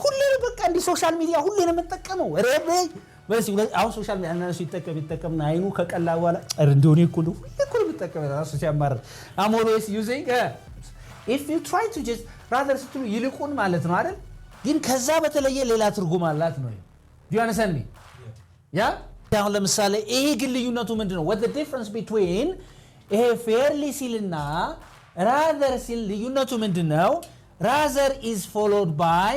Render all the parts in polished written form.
ሁሌም በቃ እንዲ ሶሻል ሚዲያ ሁሌም የምጠቀመው ረበይ በስ አሁን ሶሻል ሚዲያ እነሱ ይጠቀም አይኑ ከቀላ በኋላ እንደሆነ ሁሉ የምጠቀም ራሱ ሲያማር I'm always using if you try to just rather ስትሉ ይልቁን ማለት ነው አይደል ግን ከዛ በተለየ ሌላ ትርጉም አላት ነው do you understand me yeah አሁን ለምሳሌ ይሄ ግን ልዩነቱ ምንድነው what the difference between ይሄ fairly ሲልና rather ሲል ልዩነቱ ምንድነው rather is followed by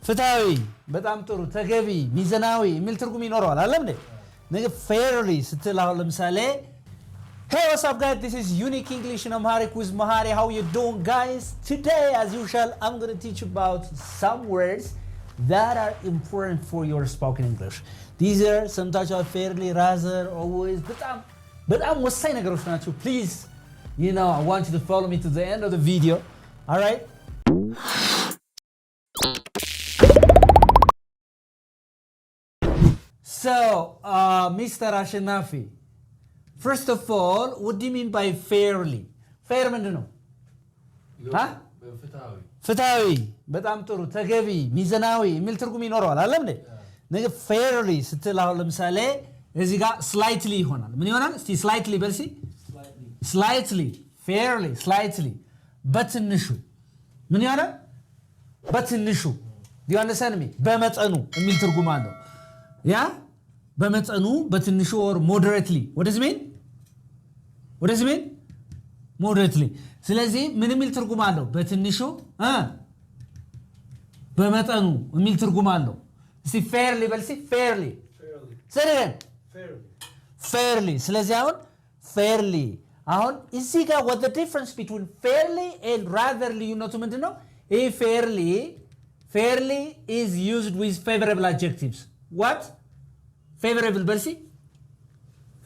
ፍትሃዊ በጣም ጥሩ ተገቢ ሚዛናዊ የሚል ትርጉም ይኖረዋል አይደል እንዴ fairly ስትል አሁን ለምሳሌ Hey, what's up guys? This is Unique English in Amharic with Mahari. How you doing guys? Today, as usual, I'm going to teach you about some words that are important for your spoken English. These are sometimes fairly, rather, always, but I'm saying nachu. Please, I want you to follow me to the end of the video. All right? So, Mr. Ashinafi. First of all, what do you mean by fairly? Fair ምንድነው? ፍትሃዊ በጣም ጥሩ ተገቢ ሚዛናዊ የሚል ትርጉም ይኖረዋል አይደል እንዴ? ነገ fairly ስትል አሁን ለምሳሌ እዚህ ጋር slightly ይሆናል። ምን ይሆናል? እስቲ slightly በልሲ slightly fairly slightly በትንሹ ምን ይሆናል? በትንሹ do you understand me? በመጠኑ የሚል ትርጉም አለው። ያ በመጠኑ በትንሹ or moderately what does it mean? What does it mean? Moderately. ስለዚህ ምን የሚል ትርጉም አለው? በትንሹ በመጠኑ የሚል ትርጉም አለው። እስቲ fairly በልሲ fairly say it again fairly ስለዚህ አሁን fairly አሁን እዚህ ጋር what the difference between fairly and rather ልዩነቱ ምንድነው? ይሄ fairly is used with favorable adjectives. What? Favorable በልሲ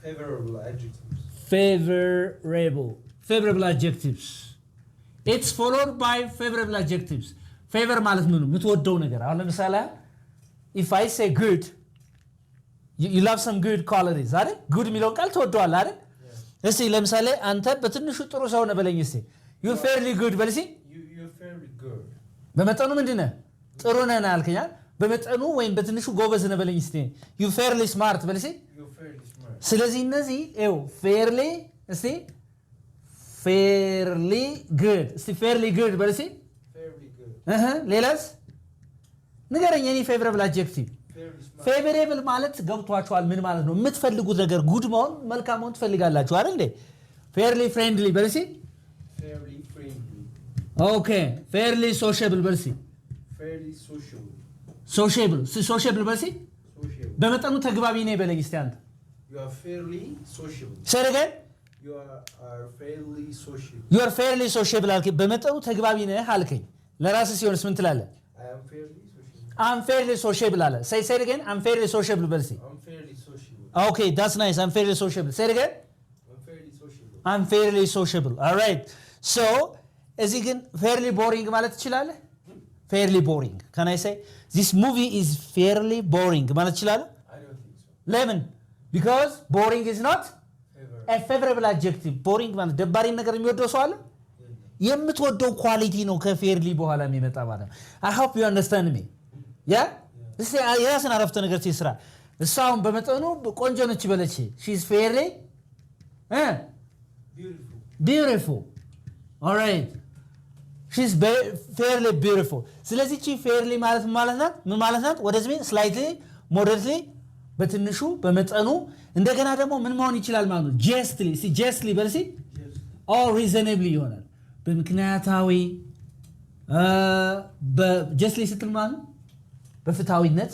favorable adjectives. Favorable adjectives. It's followed by favorable adjectives. Favor ማለት ምን ነው? የምትወደው ነገር አሁን ለምሳሌ if I say good you love some good qualities አይደል? good የሚለው ቃል ትወደዋለህ አይደል? እስቲ ለምሳሌ አንተ በትንሹ ጥሩ ሰው ነህ በለኝ እስቲ you're fairly good በልሲ you're fairly good በመጠኑ ምንድነህ? ጥሩ ነህ አልከኝ በመጠኑ ወይም በትንሹ ጎበዝ ነህ በለኝ እስቲ you're fairly smart በልሲ ስለዚህ እነዚህ fairly እስቲ fairly good እስቲ fairly good በልሲ fairly good ሌላስ ንገረኝ የኔ favorable adjective favorable ማለት ገብቷችኋል ምን ማለት ነው የምትፈልጉት ነገር good መሆን መልካም መሆን ትፈልጋላችሁ አይደል እንዴ fairly friendly በልሲ fairly friendly okay fairly sociable በልሲ fairly sociable sociable በልሲ በመጠኑ ተግባቢ ነኝ በለኝ እስቲ አንተ You are fairly sociable. Say it again. You are fairly sociable. You are fairly sociable አልከኝ በመጠኑ ተግባቢ ነህ አልከኝ ለራስህ ሲሆንስ ምን ትላለህ? I am fairly sociable. I'm fairly sociable አለ say it again I'm fairly sociable በልሲ I'm fairly sociable. Okay that's nice I'm fairly sociable say it again I'm fairly sociable. I'm fairly sociable all right so እዚህ ግን fairly boring ማለት ትችላለህ? Fairly boring can I say this movie is fairly boring ማለት ትችላለህ? I don't think so. ለምን? Because boring is not a favorable adjective. Boring ማለት ደባሪ ነገር የሚወደው ሰው አለ? የምትወደው ኳሊቲ ነው ከፌርሊ በኋላ የሚመጣ ማለት ነው። I hope you understand me. Yeah? እስቲ የራስን አረፍተ ነገር ሲስራ እሷም በመጠኑ ቆንጆ ነች በለች. She is fairly beautiful. All right. She is fairly beautiful. ስለዚህ እቺ fairly ማለት ምን ማለት ናት? What does it mean? Slightly, moderately በትንሹ በመጠኑ እንደገና ደግሞ ምን መሆን ይችላል ማለት ነው justly በልሲ or reasonably ይሆናል በምክንያታዊ justly ስትል ማለት በፍትሃዊነት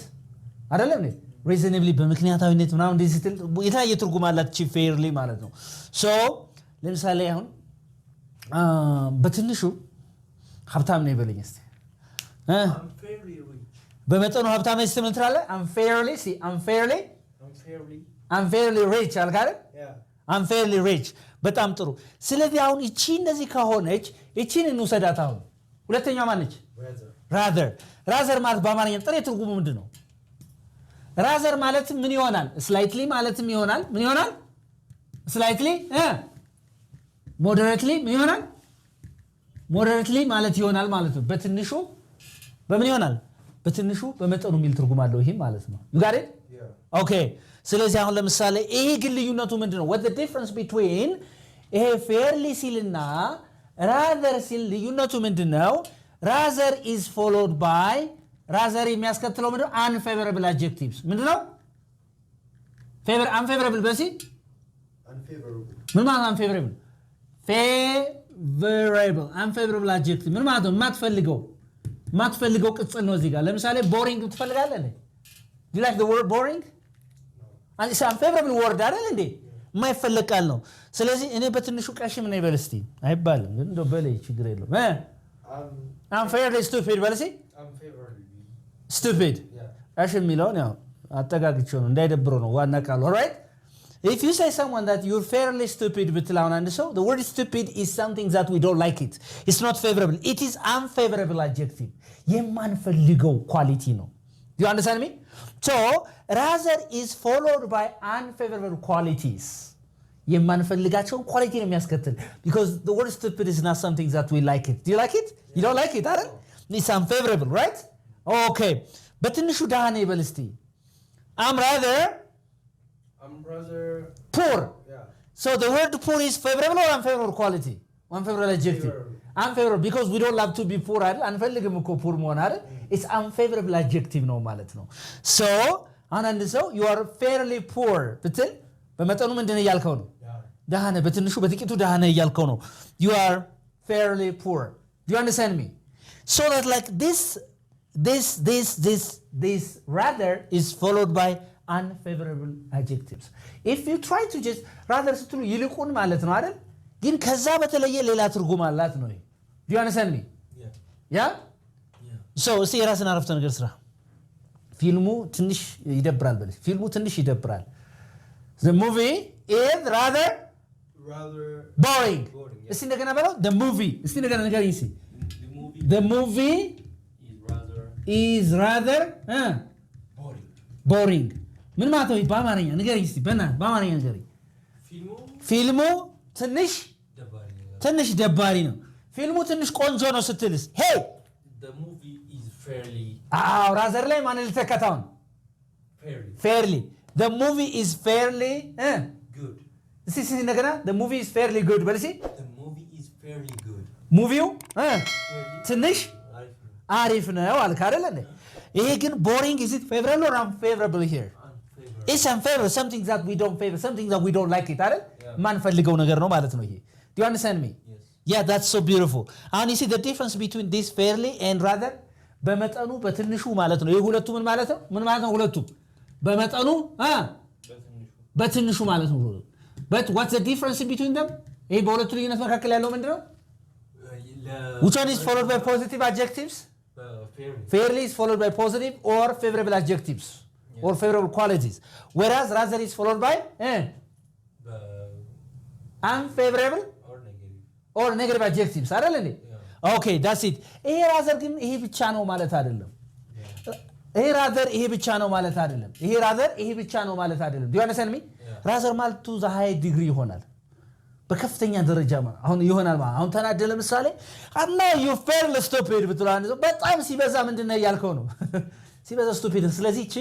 አይደለም እንዴ reasonably በምክንያታዊነት ምናምን እንደዚህ ስትል የተለያየ ትርጉም አላት እቺ fairly ማለት ነው so ለምሳሌ አሁን በትንሹ ሀብታም ነኝ በለኝ እስቲ I'm fairly rich. በመጠኑ ሀብታም ነኝ ስትል ትላለህ I'm fairly rich አልካለ Yeah. I'm fairly rich በጣም ጥሩ ስለዚህ አሁን እቺ እንደዚህ ከሆነች እቺን እንውሰዳት አሁን ሁለተኛው ማን ነች rather ማለት በአማርኛ ጥሬ ትርጉሙ ምንድነው rather ማለት ምን ይሆናል slightly ማለትም ይሆናል ምን ይሆናል slightly moderately ምን ይሆናል moderately ማለት ይሆናል ማለት ነው በትንሹ በምን ይሆናል በትንሹ በመጠኑ የሚል ትርጉም አለው ይሄ ማለት ነው you got it Yeah. okay ስለዚህ አሁን ለምሳሌ ይሄ ግን ልዩነቱ ምንድነው what the difference between ይሄ fairly ሲልና rather ሲል ልዩነቱ ምንድነው rather is followed by rather የሚያስከትለው ምንድነው unfavorable adjectives ምንድነው unfavorable በሲ Unfavorable. ምን ማለት unfavorable favorable unfavorable adjective ምን ማለት ነው ማትፈልገው ቅጽል ነው እዚህ ጋር ለምሳሌ boring ትፈልጋለህ እንዴ do you like the word boring and it's unfavorable word አይደል እንዴ የማይፈልግ ቃል ነው ስለዚህ እኔ በትንሹ ቀሽም ነኝ በልስቲ አይባልም ግን እንደው በለይ ችግር የለውም unfairly stupid በልሲ Unfavorably. stupid Yeah. ቀሽም የሚለውን ያው አጠጋግቸው ነው እንዳይደብረው ነው ዋና ቃል alright if you say someone that you're fairly stupid ብትላውን አንድ ሰው the word stupid is something that we don't like it it's not favorable it is unfavorable adjective የማንፈልገው ኳሊቲ ነው do you understand me so rather is followed by unfavorable qualities የማንፈልጋቸው ኳሊቲ ነው የሚያስከትል because the word stupid is not something that we like it do you like it you don't like it አይደል it's unfavorable right okay በትንሹ ደሃ ነኝ በል እስቲ I'm rather poor Yeah. so the word poor is favorable or unfavorable quality unfavorable adjective unfavorable because we don't love to be poor አይደል አንፈልግም እኮ poor መሆን አይደል it's unfavorable adjective ነው ማለት ነው so አንድ ሰው you are fairly poor ብትል በመጠኑ ምንድነው ያልከው ነው ደሃ ነህ በትንሹ በጥቂቱ ደሃ ነህ ያልከው ነው you are fairly poor do you understand me so that like this rather is followed by unfavorable adjectives if you try to just rather ስትሉ ይልቁን ማለት ነው አይደል ግን ከዛ በተለየ ሌላ ትርጉም አላት ነው do you understand me yeah so እስቲ የራስን አረፍተ ነገር ስራ ፊልሙ ትንሽ ይደብራል በል ፊልሙ ትንሽ ይደብራል the movie is rather boring እስቲ እንደገና በለው the movie እስቲ እንደገና ነገር ይሲ the movie is rather boring ምን ማለት ነው በአማርኛ ንገረኝ እስቲ በአማርኛ ንገረኝ ፊልሙ ትንሽ ደባሪ ነው ፊልሙ ትንሽ ቆንጆ ነው ስትልስ hey The movie is fairly rather ላይ ማን ልተከታው fairly the movie is fairly good. እስቲ እንደገና the movie is fairly good በልሲ The movie is fairly good. ሙቪው ትንሽ አሪፍ ነው አልካ አይደል እንዴ ይሄ ግን boring is it favorable or unfavorable here it's unfavorable something that we don't favor something that we don't like it አይደል ማንፈልገው ነገር ነው ማለት ነው ይሄ do you understand me yeah that's so beautiful and you see the difference between this fairly and rather በመጠኑ በትንሹ ማለት ነው ይሄ ሁለቱ ምን ማለት ነው ሁለቱ በመጠኑ በትንሹ ማለት ነው but what's the difference between them ይሄ በሁለቱ ልዩነት መካከል ያለው ምንድነው which one is followed by positive adjectives fairly is followed by positive or favorable adjectives or favorable qualities whereas rather is followed by unfavorable or negative adjectives አይደል እንዴ okay that's it ይሄ rather ግን ይሄ ብቻ ነው ማለት አይደለም ይሄ rather ይሄ ብቻ ነው ማለት አይደለም ይሄ rather ይሄ ብቻ ነው ማለት አይደለም do you understand me rather ማለት to the high degree ይሆናል በከፍተኛ ደረጃ ማለት አሁን ይሆናል ማለት አሁን ተናደለ ለምሳሌ አና you fairly stupid ብትላን በጣም ሲበዛ ምንድነው ያልከው ነው ሲበዛ stupid ስለዚህ እቺ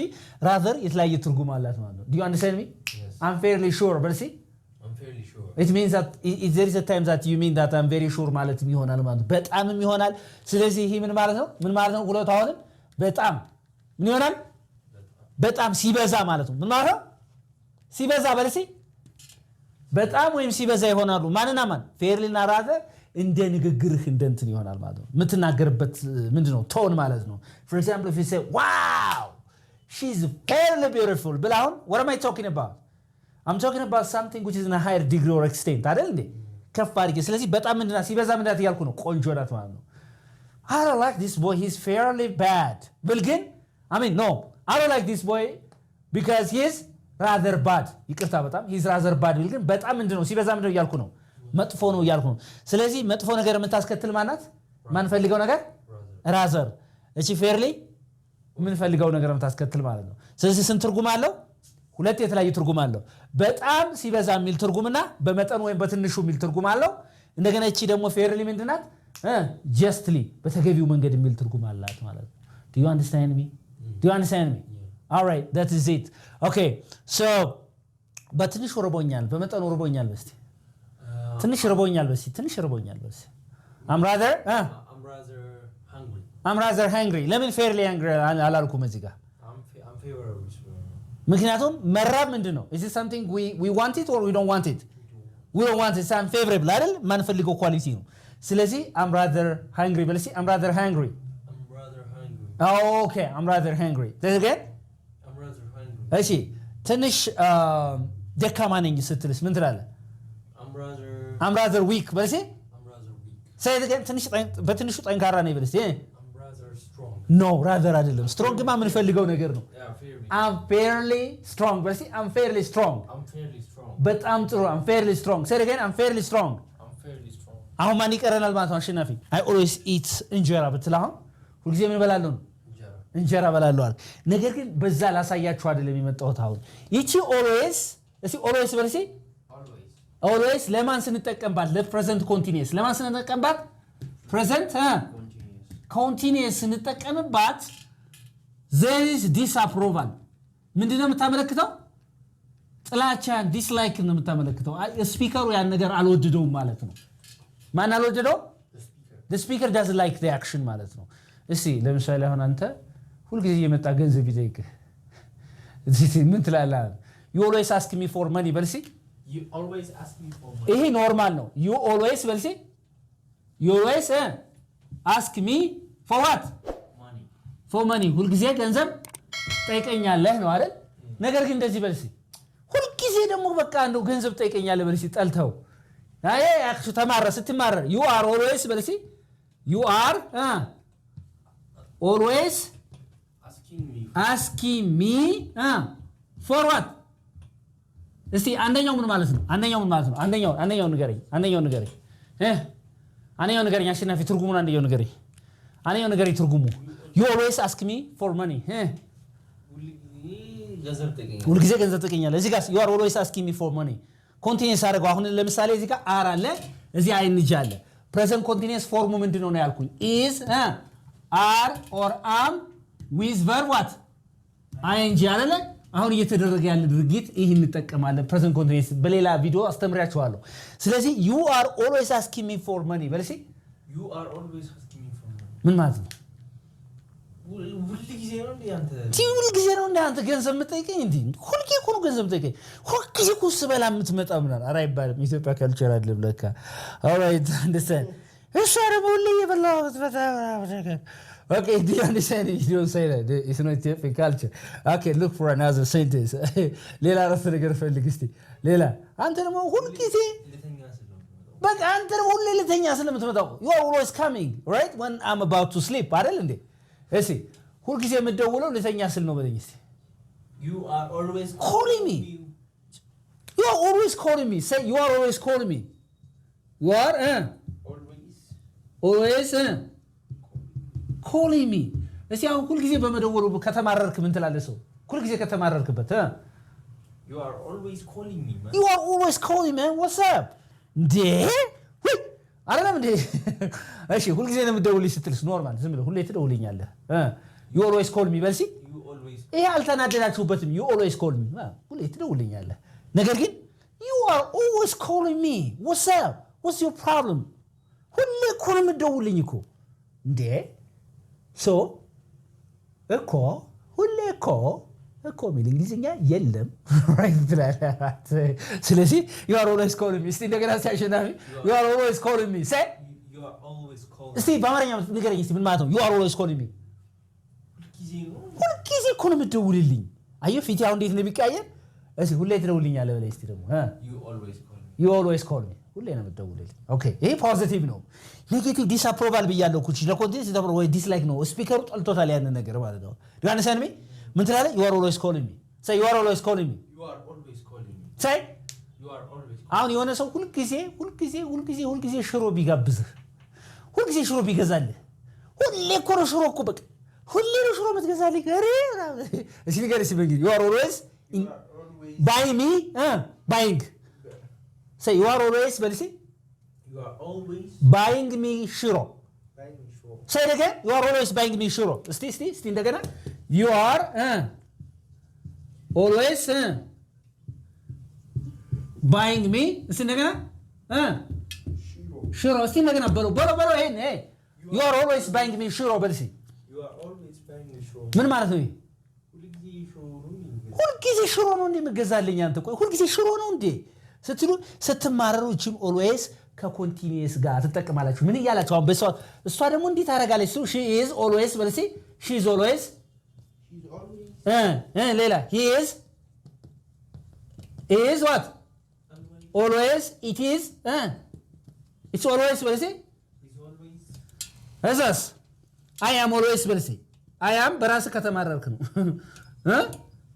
rather የተለያየ ትርጉም አላት ማለት ነው do you understand me I'm fairly sure but see I'm fairly sure it means that there is a time that you mean that I'm very sure ማለት ይሆናል ማለት በጣምም ይሆናል ስለዚህ ይሄ ምን ማለት ነው ሁለቱ አሁንም በጣም ምን ይሆናል በጣም ሲበዛ ማለት ነው ምን ማለት ነው ሲበዛ በልሲ በጣም ወይም ሲበዛ ይሆናሉ ማንና ማን fairly እና rather እንደ ንግግርህ እንደንትን ይሆናል ማለት ነው የምትናገርበት ምንድነው ቶን ማለት ነው for example if you say wow she's fairly beautiful but what am I talking about I'm talking about something which is in a higher degree or extent አይደል እንዴ ከፍ አድርጌ ስለዚህ በጣም ምንድና ሲበዛ ምንድናት ያልኩ ነው ቆንጆ ናት ማለት ነው I don't like this boy he's fairly bad ግን I mean no I don't like this boy because he's rather bad ይቅርታ በጣም he's rather bad ግን በጣም ምንድነው ሲበዛ ምንድነው ያልኩ ነው መጥፎ ነው ያልኩ ነው ስለዚህ መጥፎ ነገር የምታስከትል ማናት ማን ፈልገው ነገር rather እቺ fairly ምን ፈልገው ነገር የምታስከትል ማለት ነው ስለዚህ ስንት ትርጉም አለው ሁለት የተለያየ ትርጉም አለው በጣም ሲበዛ የሚል ትርጉምና በመጠን ወይም በትንሹ የሚል ትርጉም አለው እንደገና እቺ ደግሞ fairly ምንድናት justly በተገቢው መንገድ የሚል ትርጉም አላት ማለት ነው do you understand me all right that is it okay so በትንሽ ርቦኛል በመጠኑ ርቦኛል በስቲ ትንሽ ርቦኛል በስቲ I'm rather hungry ለምን fairly hungry አላልኩም እዚህ ጋር I'm favorable. ምክንያቱም መራብ ምንድነው is it something we want it or we don't want it we don't want it I'm favorable አይደል ማንፈልገው ኳሊቲ ነው ስለዚህ I'm rather hungry በልሲ I'm rather hungry okay I'm rather hungry again I'm rather hungry እሺ ትንሽ ደካማ ነኝ ስትልስ ምን ትላለህ I'm rather weak በልሲ I'm rather weak say it again ትንሽ በትንሹ ጠንካራ ነኝ በልሲ I'm rather strong no rather አይደለም strong ማ ምን ፈልገው ነገር ነው I'm fairly strong በልሲ I'm fairly strong በጣም ጥሩ I'm fairly strong say it again I'm fairly strong አሁን ማን ይቀረናል ማለት ነው አሸናፊ I always eat እንጀራ ብትል አሁን ሁሉ ጊዜ ምን በላለሁ ነው እንጀራ በላለሁ አይደል ነገር ግን በዛ ላሳያችሁ አይደለም የመጣሁት አሁን ይቺ always እሺ always በልሲ always ለማን ስንጠቀምባት ለፕሬዘንት ኮንቲኒየስ ለማን ስንጠቀምባት ፕሬዘንት ኮንቲኒየስ ስንጠቀምባት there is disapproval ምንድነው የምታመለክተው ጥላቻን ዲስላይክ ነው የምታመለክተው ስፒከሩ ያን ነገር አልወደደውም ማለት ነው ማን አልወደደው the speaker doesn't like the action ማለት ነው እሺ ለምሳሌ አሁን አንተ ሁሉ ጊዜ የመጣ ገንዘብ ይጠይቅህ እዚህ ምን ትላለህ you always ask me for money በልሲ you always ask me for money ይሄ ኖርማል ነው you always በልሲ you always ask me for what for money ሁሉ ጊዜ ገንዘብ ጠይቀኛለህ ነው አይደል ነገር ግን እንደዚህ በልሲ ሁሉ ጊዜ ደግሞ በቃ እንደው ገንዘብ ጠይቀኛለህ በልሲ ጠልተው አይ አክሱ ተማረ ስትማረር you are always በልሲ you are always asking me for what እስቲ አንደኛው ምን ማለት ነው አንደኛው ንገረኝ አንደኛው ንገረኝ አሸናፊ ትርጉሙን አንደኛው ንገረኝ ትርጉሙ you always ask me for money ሁሉ ጊዜ ገንዘብ ጠይቀኛለህ እዚህ ጋር you are always asking me for money ኮንቲኒየስ አድርገው አሁን ለምሳሌ እዚህ ጋር are አለ እዚህ አይንጅ አለ ፕሬዘንት ኮንቲኒየስ ፎርሙ ምንድነው ነው ያልኩኝ is are or am with verb what ing አይደለ አሁን እየተደረገ ያለ ድርጊት ይሄን እንጠቀማለን ፕሬዘንት ኮንቲኒየስ በሌላ ቪዲዮ አስተምራችኋለሁ ስለዚህ you are always asking me for money በልሲ you are always asking me for money ምን ማለት ነው ሁሉ ጊዜ ነው እንዴ አንተ ገንዘብ የምትጠይቀኝ እንዴ ሁሉ ጊዜ እኮ ነው ገንዘብ የምትጠይቀኝ ሁሉ ጊዜ እኮ ስበላ የምትመጣ ምናምን ኧረ አይባልም ኢትዮጵያ ካልቸር አይደለም ለካ alright understand እሺ ደግሞ ሁሉ እየበላሁ በጣም okay do you understand it? You don't say that it's not Ethiopian culture okay look for another sentence ሌላ ራስ ነገር ፈልግ እስቲ ሌላ አንተ ደግሞ ሁሉ ጊዜ በቃ አንተ ደግሞ ሁሉ ልተኛ ስለምትመጣው you are always coming right when I'm about to sleep አይደል እንዴ እሺ ሁሉ ጊዜ የምትደውለው ልተኛ ስል ነው በለኝ እስቲ you are always calling me you are always calling me say you are always calling me you are always calling me እሺ አሁን ሁሉ ጊዜ በመደወሉ ከተማረርክ ምን ትላለህ ሰው ሁሉ ጊዜ ከተማረርክበት you are always calling me man you are always calling man what's up እንዴ አይደለም እንዴ እሺ ሁሉ ጊዜ ነው የምትደውልኝ ስትልስ ኖርማል ዝም ብለህ ሁሌ ትደውልኛለህ you always call me በልሲ ይሄ አልተናደዳችሁበትም you always call me ሁሌ ትደውልኛለህ ነገር ግን you are always calling me what's up what's your problem ሁሌ እኮ ነው የምትደውልኝ እኮ እንዴ so እኮ ሁሌ እኮ ምን እንግሊዝኛ የለም right ትላለህ ስለዚህ you are always calling me እስቲ እንደገና ሲያሸናፊ you are always calling me say you are always calling እስቲ በአማርኛ ንገረኝ እስቲ ምን ማለት ነው you are always calling me ሁሉ ጊዜ እኮ ነው የምትደውልልኝ አየህ ፊት ያው እንዴት ነው ቢቀያየር እስቲ ሁሌ ትደውልኛለህ በላይ እስቲ ደግሞ you always call me ሁሌ ነው የምትደውልልኝ ኦኬ ይሄ ፖዚቲቭ ነው ኔጌቲቭ ዲስአፕሮቫል ብያለሁ ኩቺ ለኮንቴንት ተብሎ ወይ ዲስላይክ ነው ስፒከሩ ጠልቶታል ያን ነገር ማለት ነው do you understand me ምን ትላለህ you are always calling me say you are always calling me say you are always አሁን የሆነ ሰው ሁሉ ጊዜ ሽሮ ቢጋብዝህ ሁሉ ጊዜ ሽሮ ቢገዛልህ ሁሌ እኮ ነው ሽሮ እኮ በቃ ሁሌ ነው ሽሮ የምትገዛልህ ገሬ እሺ ንገረኝ እስኪ በእንግሊዝ you are always buying me buying say you are always በልሲ You are always buying me ሽሮ buying me short. say it again you are always buying me ሽሮ እስቲ እንደገና you are always buying me እስቲ እንደገና ሽሮ እስቲ እንደገና በሎ ይሄን you are always buying me ሽሮ በልሲ You are always buying me short. ምን ማለት ነው ሁልጊዜ ሽሮ ነው እንዴ መገዛልኝ አንተ ቆይ ሁልጊዜ ሽሮ ነው እንዴ ስትሉ ስትማረሩ እቺም always ከኮንቲኒየስ ጋር ተጠቅማላችሁ ምን ይያላችሁ አሁን በሷ እሷ ደግሞ እንዴት ታረጋለች she is always በልሲ she is always ሌላ he is what always it is it's always በልሲ It's always እዛስ I am always በልሲ I am በራስ ከተማረርክ ነው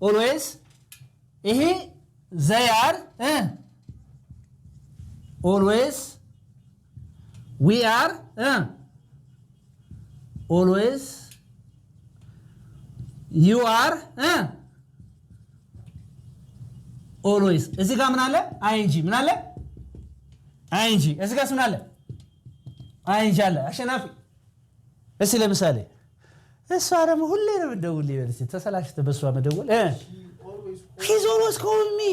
always ይሄ they are always we are always you are always እዚህ ጋር ምን አለ ing ምን አለ ing እዚህ ጋር ምን አለ ing አለ አሸናፊ እሺ ለምሳሌ እሷ ደግሞ ሁሌ ነው እንደውል ይበልስ ተሰላሽተ በሷ መደወል she's always calling me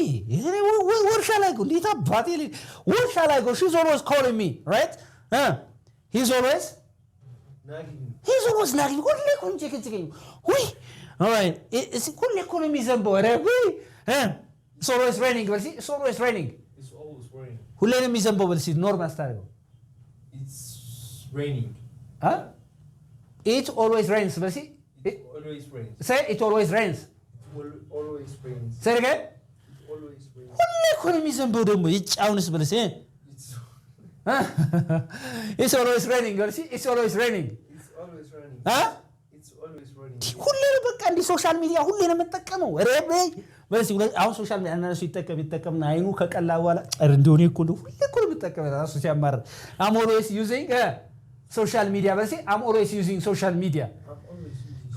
where shall I go እንዴት አባቴ where shall I go she's always calling me right he's always nagging ሁሌ ቆንጆ ከጭከኝ ወይ all right it's ሁሌ እኮ ነው የሚዘንበው ኧረ ወይ it's always raining በልሲ it's always raining ሁሌ ነው የሚዘንበው በልሲ ኖርማል ስታደርገው It's raining. It always rains በልሲ It always rains. say it always rains Always rains. say it again It always rains. ሁሌ እኮ ነው የሚዘንበው ደግሞ ይጫውንስ በልሲ It's it's always raining በልሲ it's always raining always raining. It's always raining. ሁሌ ነው በቃ እንዲ ሶሻል ሚዲያ ሁሌ ነው የምጠቀመው ረበይ በልሲ አሁን ሶሻል ሚዲያ እነሱ ይጠቀምና አይኑ ከቀላ በኋላ እንደሆነ እኮ ነው ሁሌ እኮ ነው የምጠቀመው ራሱ ሲያማር I'm always using social media በልሲ I'm always using social media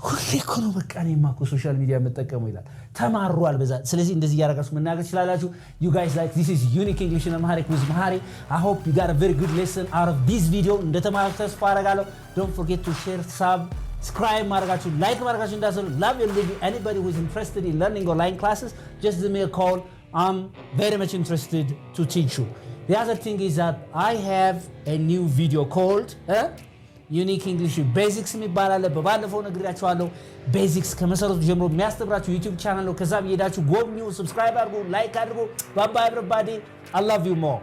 ሁሌ እኮ ነው በቃ እኔማ እኮ ሶሻል ሚዲያ የምጠቀመው ይላል ተማሯል በዛ ስለዚህ እንደዚህ ያረጋችሁ መናገር ይችላልላችሁ you guys like this is unique English in Amharic with Mahari I hope you got a very good lesson out of this video እንደተማራችሁ ተስፋ አደርጋለሁ don't forget to share subscribe ማድረጋችሁ like ማድረጋችሁ እንዳትረሱ love you anybody who is interested in learning online classes just give me a call I'm very much interested to teach you the other thing is that I have a new video called ዩኒክ እንግሊሽ ቤዚክስ የሚባል አለ በባለፈው ነግሬያችኋለሁ ቤዚክስ ከመሰረቱ ጀምሮ የሚያስተምራችሁ ዩቲዩብ ቻናል ነው ከዛም ሄዳችሁ ጎብኙ ሰብስክራይብ አድርጉ ላይክ አድርጉ ባይ ባይ ኤቨሪባዲ I love you more